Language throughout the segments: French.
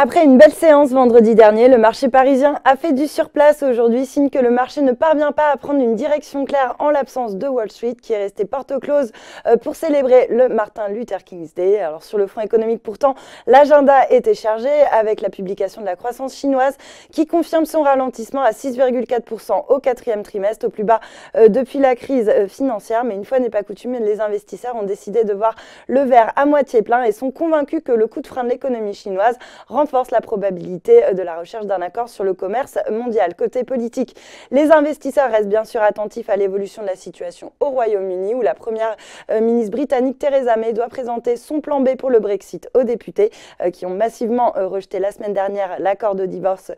Après une belle séance vendredi dernier, le marché parisien a fait du surplace aujourd'hui, signe que le marché ne parvient pas à prendre une direction claire en l'absence de Wall Street qui est resté porte close pour célébrer le Martin Luther King's Day. Alors sur le front économique pourtant, l'agenda était chargé avec la publication de la croissance chinoise qui confirme son ralentissement à 6,4% au quatrième trimestre, au plus bas depuis la crise financière. Mais une fois n'est pas coutume, les investisseurs ont décidé de voir le verre à moitié plein et sont convaincus que le coup de frein de l'économie chinoise renforce la probabilité de la recherche d'un accord sur le commerce mondial. Côté politique, les investisseurs restent bien sûr attentifs à l'évolution de la situation au Royaume-Uni où la première ministre britannique Theresa May doit présenter son plan B pour le Brexit aux députés qui ont massivement rejeté la semaine dernière l'accord de divorce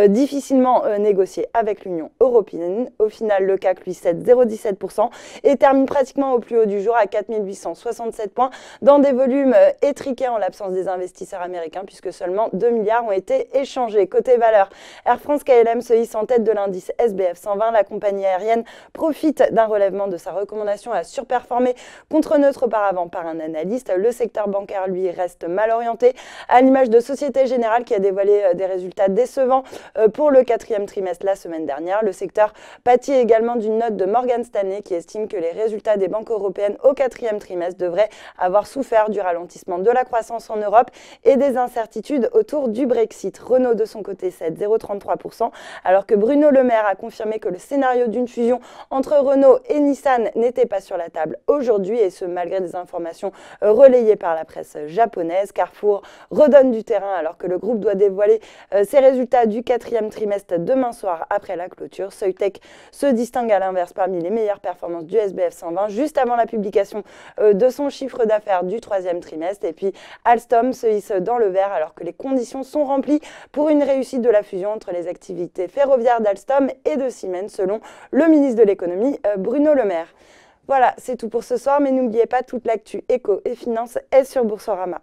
difficilement négocié avec l'Union européenne. Au final, le CAC lui cède 0,17% et termine pratiquement au plus haut du jour à 4867 points dans des volumes étriqués en l'absence des investisseurs américains puisque seulement 2 milliards ont été échangés. Côté valeur, Air France KLM se hisse en tête de l'indice SBF 120. La compagnie aérienne profite d'un relèvement de sa recommandation à surperformer contre neutre auparavant par un analyste. Le secteur bancaire, lui, reste mal orienté, à l'image de Société Générale qui a dévoilé des résultats décevants pour le quatrième trimestre la semaine dernière. Le secteur pâtit également d'une note de Morgan Stanley qui estime que les résultats des banques européennes au quatrième trimestre devraient avoir souffert du ralentissement de la croissance en Europe et des incertitudes autour du Brexit. Renault, de son côté, cède 0,33%, alors que Bruno Le Maire a confirmé que le scénario d'une fusion entre Renault et Nissan n'était pas sur la table aujourd'hui, et ce malgré des informations relayées par la presse japonaise. Carrefour redonne du terrain alors que le groupe doit dévoiler ses résultats du quatrième trimestre demain soir après la clôture. Soitec se distingue à l'inverse parmi les meilleures performances du SBF 120 juste avant la publication de son chiffre d'affaires du troisième trimestre. Et puis Alstom se hisse dans le vert alors que les conditions sont remplies pour une réussite de la fusion entre les activités ferroviaires d'Alstom et de Siemens, selon le ministre de l'économie Bruno Le Maire. Voilà, c'est tout pour ce soir, mais n'oubliez pas, toute l'actu éco et finance est sur Boursorama.